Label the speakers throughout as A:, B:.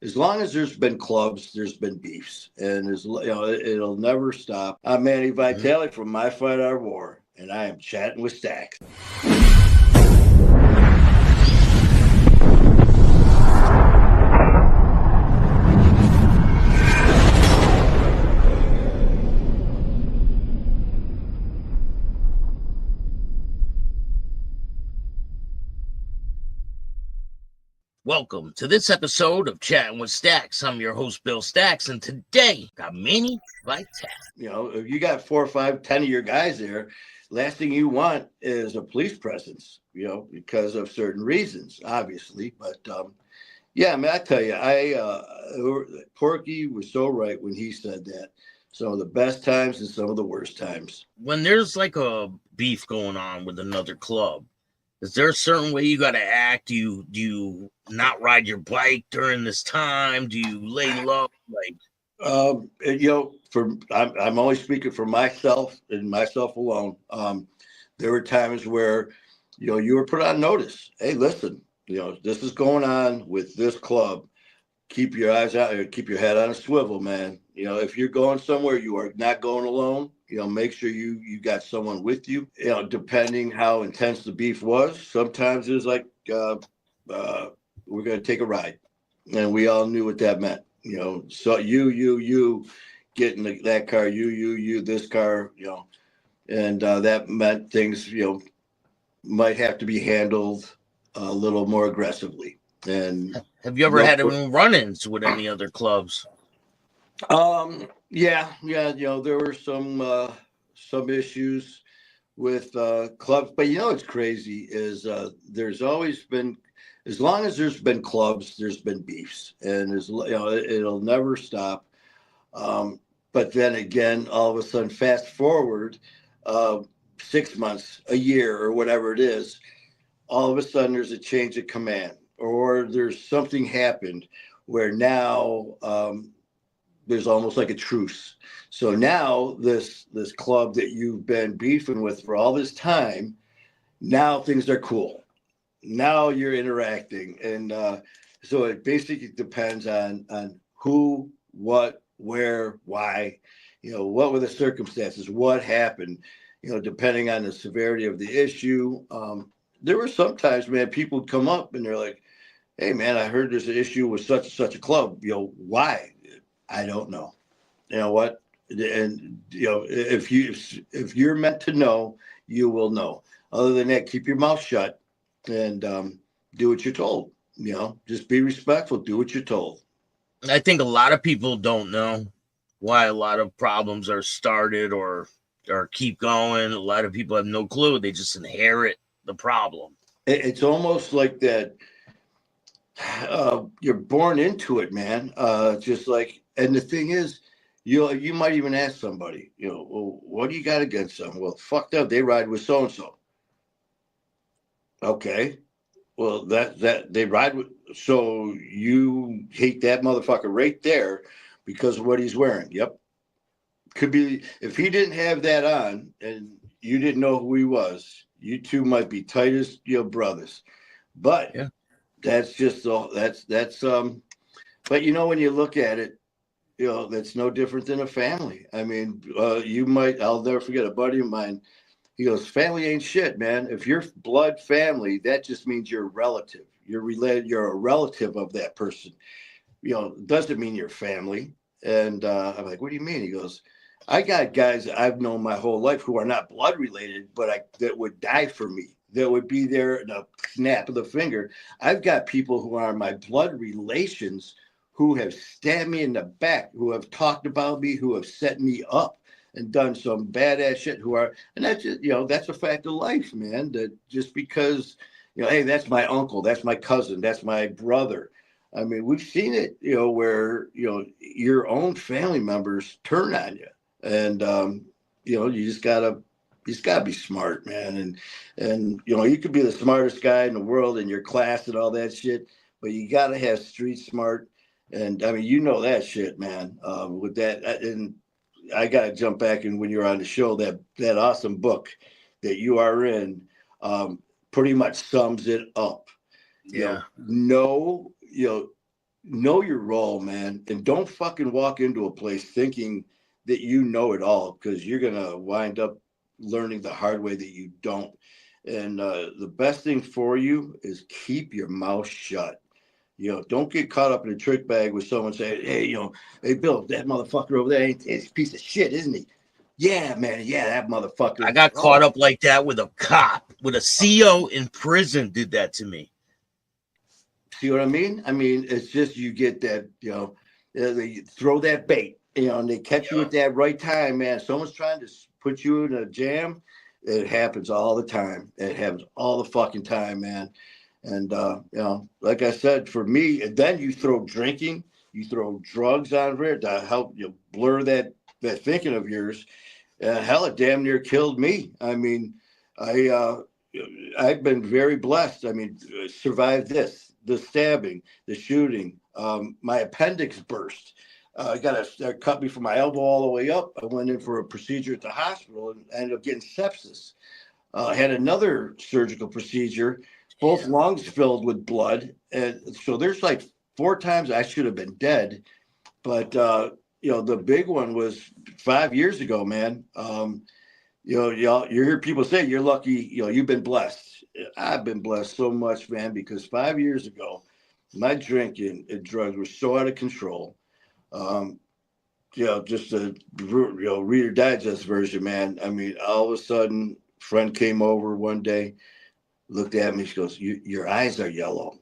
A: As long as there's been clubs, there's been beefs, and it'll never stop. I'm Manny
B: Mhm.
A: Vitale from My Fight Our War, and I am chatting with Staxx.
B: Welcome to this episode of Chattin with Staxx. I'm your host, Bill Staxx, and today got Manny Vitale.
A: If you got 4 or 5, 10 of your guys there, last thing you want is a police presence. Because of certain reasons, obviously. But yeah, I mean, I tell you, Porky was so right when he said that. Some of the best times and some of the worst times.
B: When there's like a beef going on with another club, is there a certain way you got to act? Do you not ride your bike during this time? Do you lay low?
A: I'm only speaking for myself and myself alone. There were times where, you were put on notice. Hey, listen, this is going on with this club. Keep your eyes out or keep your head on a swivel, man. If you're going somewhere, you are not going alone. Make sure you got someone with you. Depending how intense the beef was, sometimes it was like, we're going to take a ride. And we all knew what that meant. So you get in that car, you, this car, and that meant things, might have to be handled a little more aggressively. And
B: Have you ever had any run-ins with any other clubs?
A: Yeah, there were some issues with clubs, but what's crazy is there's always been, as long as there's been clubs, there's been beefs, and it'll never stop. But then again, all of a sudden, fast forward 6 months, a year, or whatever it is, all of a sudden there's a change of command, or there's something happened where now there's almost like a truce. So now this club that you've been beefing with for all this time, now things are cool. Now you're interacting, and so it basically depends on who, what, where, why. What were the circumstances? What happened? Depending on the severity of the issue. There were sometimes, man, people would come up and they're like, "Hey, man, I heard there's an issue with such and such a club. Why? I don't know. You know what? And if you're meant to know, you will know. Other than that, keep your mouth shut and do what you're told. Just be respectful. Do what you're told.
B: I think a lot of people don't know why a lot of problems are started or keep going. A lot of people have no clue. They just inherit the problem.
A: It's almost like that. You're born into it, man. Just like, and the thing is, you might even ask somebody, well, what do you got against them? Well, fucked up. They ride with so and so. Okay. Well, that they ride with. So you hate that motherfucker right there because of what he's wearing. Yep. Could be if he didn't have that on and you didn't know who he was. You two might be tight as brothers, but
B: Yeah.
A: that's just all. That's. But when you look at it, that's no different than a family. I mean, you might. I'll never forget a buddy of mine. He goes, family ain't shit, man. If you're blood family, that just means you're a relative. You're related. You're a relative of that person. Doesn't mean you're family. And I'm like, what do you mean? He goes, I got guys that I've known my whole life who are not blood related, but that would die for me. That would be there in a snap of the finger. I've got people who are my blood relations who have stabbed me in the back, who have talked about me, who have set me up and done some badass shit and that's just, that's a fact of life, man. That just because, hey, that's my uncle, that's my cousin, that's my brother. I mean, we've seen it, where, your own family members turn on you. And, you just gotta be smart, man. And, you could be the smartest guy in the world in your class and all that shit, but you gotta have street smart. And I mean, that shit, man, with that. And I got to jump back and when you're on the show, that awesome book that you are in, pretty much sums it up.
B: Yeah.
A: Know, know your role, man, and don't fucking walk into a place thinking that you know it all, because you're gonna wind up learning the hard way that you don't. And the best thing for you is keep your mouth shut. Don't get caught up in a trick bag with someone saying, "Hey, hey, Bill, that motherfucker over there, he's a piece of shit, isn't he?" Yeah, man. Yeah, that
B: I
A: motherfucker.
B: got caught
A: Oh,
B: up like that with a cop, with a CO in prison did that to me.
A: see what I mean? I mean, it's just you get that, they throw that bait, and they catch you
B: Yeah.
A: at that right time, man. Someone's trying to put you in a jam. It happens all the time. It happens all the fucking time, man. And like I said, for me, and then you throw drinking, you throw drugs on there to help you blur that thinking of yours. Hell, it damn near killed me. I mean, I I've been very blessed. I mean, survived this, the stabbing, the shooting. My appendix burst. I got a cut me from my elbow all the way up. I went in for a procedure at the hospital and ended up getting sepsis. I had another surgical procedure, both
B: Damn.
A: lungs filled with blood, and so there's like 4 times I should have been dead. But the big one was 5 years ago, man. Y'all, you hear people say you're lucky. You've been blessed. I've been blessed so much, man, because 5 years ago, my drinking and drugs were so out of control. Um, just a Reader Digest version, man. I mean, all of a sudden, friend came over one day, looked at me. She goes, "Your eyes are yellow."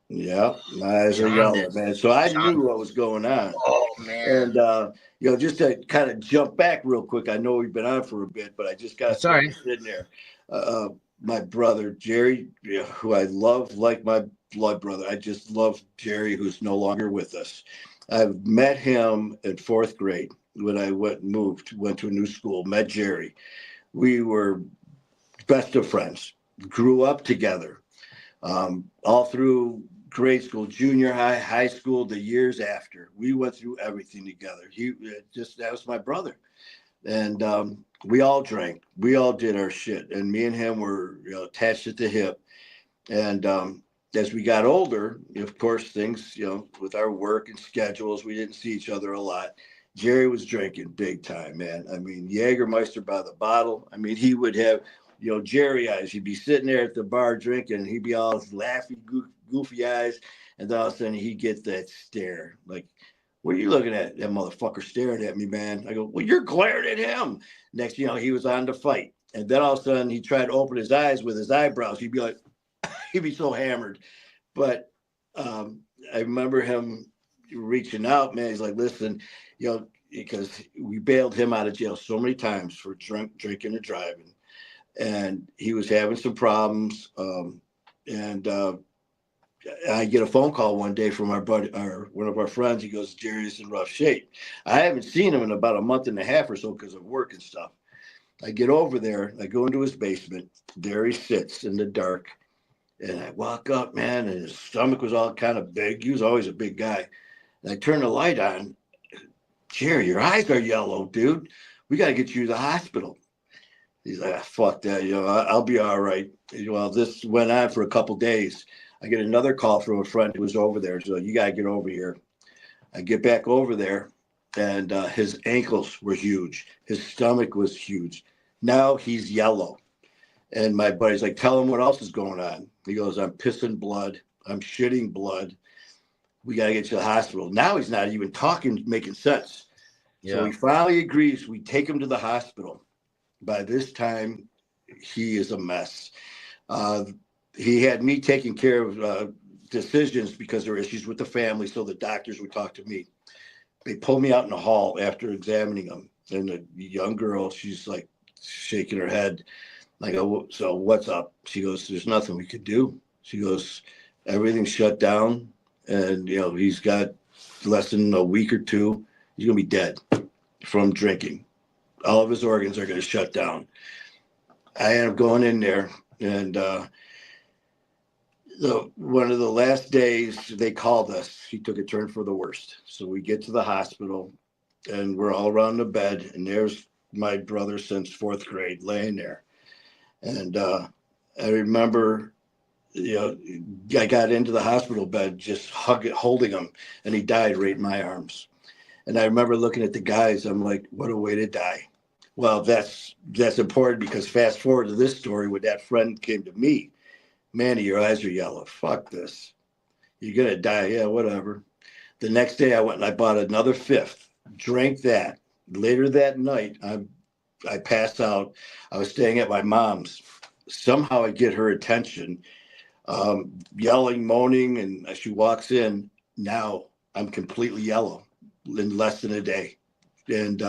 A: Yeah, my eyes are yellow,
B: Jaundice.
A: man. So I knew
B: Jaundice.
A: what was going on.
B: Oh man.
A: And just to kind of jump back real quick, I know we've been on for a bit, but I just got
B: That's all right.
A: something sitting there. My brother Jerry, who I love like my blood brother. I just love Jerry, who's no longer with us. I've met him in fourth grade when I went to a new school. Met Jerry. We were best of friends. Grew up together, all through grade school, junior high, high school, the years after. We went through everything together. That was my brother. And we all drank. We all did our shit. And me and him were attached at the hip. And as we got older, of course, things, with our work and schedules, we didn't see each other a lot. Jerry was drinking big time, man. I mean, Jägermeister by the bottle. I mean, he would have, Jerry eyes. He'd be sitting there at the bar drinking, and he'd be all laughing, goofy eyes. And then all of a sudden, he'd get that stare like, "What are you looking at? That motherfucker staring at me, man." I go, "Well, you're glaring at him." Next, he was on to fight. And then all of a sudden, he tried to open his eyes with his eyebrows. He'd be like, he'd be so hammered. But I remember him reaching out, man. He's like, "Listen, because we bailed him out of jail so many times for drinking and driving, and he was having some problems. And I get a phone call one day from our buddy, or one of our friends. He goes, "Jerry's in rough shape." I haven't seen him in about a month and a half or so because of work and stuff. I get over there, I go into his basement. There he sits in the dark. And I walk up, man, and his stomach was all kind of big. He was always a big guy. And I turn the light on. "Jerry, your eyes are yellow, dude. We got to get you to the hospital." He's like, "Fuck that. I'll be all right." Well, this went on for a couple days. I get another call from a friend who was over there. So, "You got to get over here." I get back over there, and his ankles were huge. His stomach was huge. Now he's yellow. And my buddy's like, "Tell him what else is going on." He goes, "I'm pissing blood. I'm shitting blood. We got to get you to the hospital." Now he's not even talking, making sense. So
B: Yeah.
A: he finally agrees. We take him to the hospital. By this time, he is a mess. Uh, he had me taking care of decisions because there were issues with the family. So the doctors would talk to me. They pulled me out in the hall after examining him. And the young girl, she's like shaking her head. I go, "So what's up?" She goes, "There's nothing we could do." She goes, "Everything's shut down. And, he's got less than a week or two. He's going to be dead from drinking. All of his organs are going to shut down." I end up going in there. And one of the last days they called us, he took a turn for the worst. So we get to the hospital, and we're all around the bed. And there's my brother since fourth grade laying there. And I remember you know, I got into the hospital bed, just holding him, and he died right in my arms. And I remember looking at the guys. I'm like, what a way to die. Well, that's important because fast forward to this story when that friend came to me. Manny, your eyes are yellow. Fuck this. You're going to die. Yeah, whatever. The next day I went and I bought another fifth, drank that. Later that night, I passed out. I was staying at my mom's. Somehow I get her attention, yelling, moaning, and as she walks in, now I'm completely yellow in less than a day. And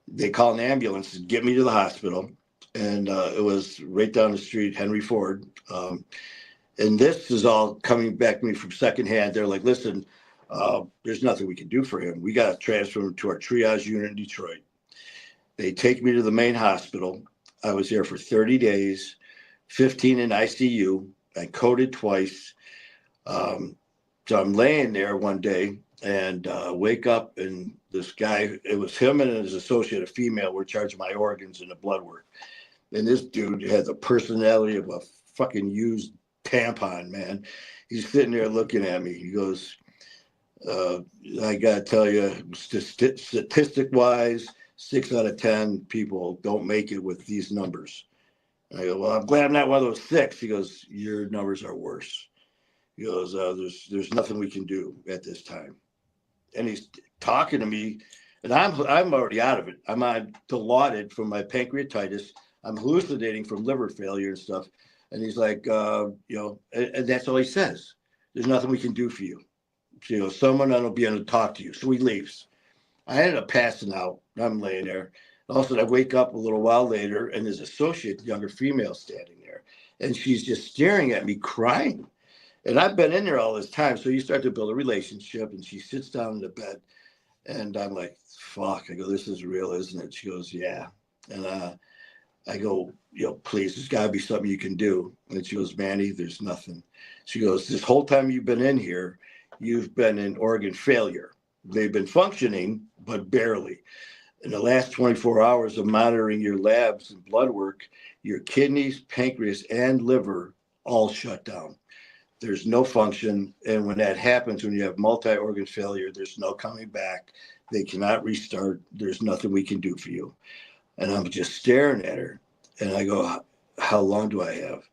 A: they call an ambulance and get me to the hospital. And it was right down the street, Henry Ford. And this is all coming back to me from secondhand. They're like, listen, there's nothing we can do for him. We got to transfer him to our triage unit in Detroit. They take me to the main hospital. I was there for 30 days, 15 in ICU. I coded twice. So I'm laying there one day and wake up, and this guy, it was him and his associate, a female, were charging my organs and the blood work. And this dude had the personality of a fucking used tampon, man. He's sitting there looking at me. He goes, I got to tell you, statistic wise, 6 out of 10 people don't make it with these numbers. I go, well, I'm glad I'm not one of those 6. He goes, your numbers are worse. He goes, there's nothing we can do at this time. And he's talking to me, and I'm already out of it. I'm dilaudid from my pancreatitis. I'm hallucinating from liver failure and stuff. And he's like, and that's all he says. There's nothing we can do for you. So, someone will be able to talk to you. So he leaves. I ended up passing out. I'm laying there. All of a sudden, I wake up a little while later, and his associate, the younger female, standing there. And she's just staring at me, crying. And I've been in there all this time. So you start to build a relationship, and she sits down in the bed. And I'm like, fuck. I go, this is real, isn't it? She goes, yeah. And I go, please, there's got to be something you can do. And she goes, Manny, there's nothing. She goes, this whole time you've been in here, you've been in organ failure. They've been functioning, but barely. In the last 24 hours of monitoring your labs and blood work, your kidneys, pancreas, and liver all shut down. There's no function. And when that happens, when you have multi-organ failure, there's no coming back. They cannot restart. There's nothing we can do for you. And I'm just staring at her. And I go, how long do I have?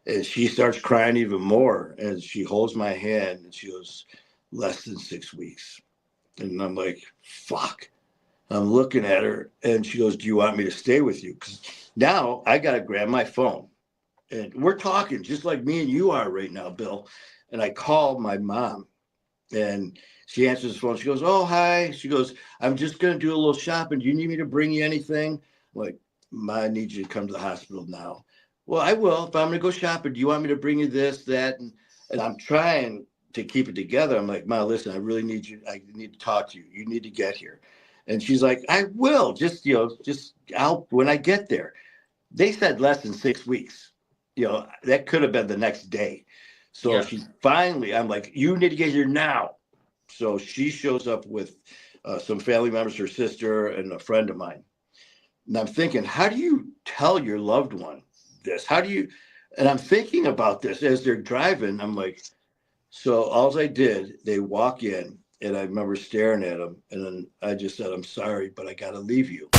A: And she starts crying even more. And she holds my hand and she goes, less than 6 weeks. And I'm like, fuck. I'm looking at her and she goes, do you want me to stay with you? Because now I got to grab my phone. And we're talking just like me and you are right now, Bill. And I call my mom and she answers the phone. She goes, oh, hi. She goes, I'm just going to do a little shopping. Do you need me to bring you anything? I'm like, Ma, I need you to come to the hospital now. Well, I will. If I'm going to go shopping, do you want me to bring you this, that? And I'm trying to keep it together. I'm like, Ma, listen, I really need you. I need to talk to you. You need to get here. And she's like, I will. Just out when I get there. They said less than 6 weeks. That could have been the next day. So she finally, I'm like, you need to get here now. So she shows up with some family members, her sister and a friend of mine. And I'm thinking, how do you tell your loved one this? And I'm thinking about this as they're driving. I'm like, so all I did, they walk in and I remember staring at them. And then I just said, I'm sorry, but I got to leave you.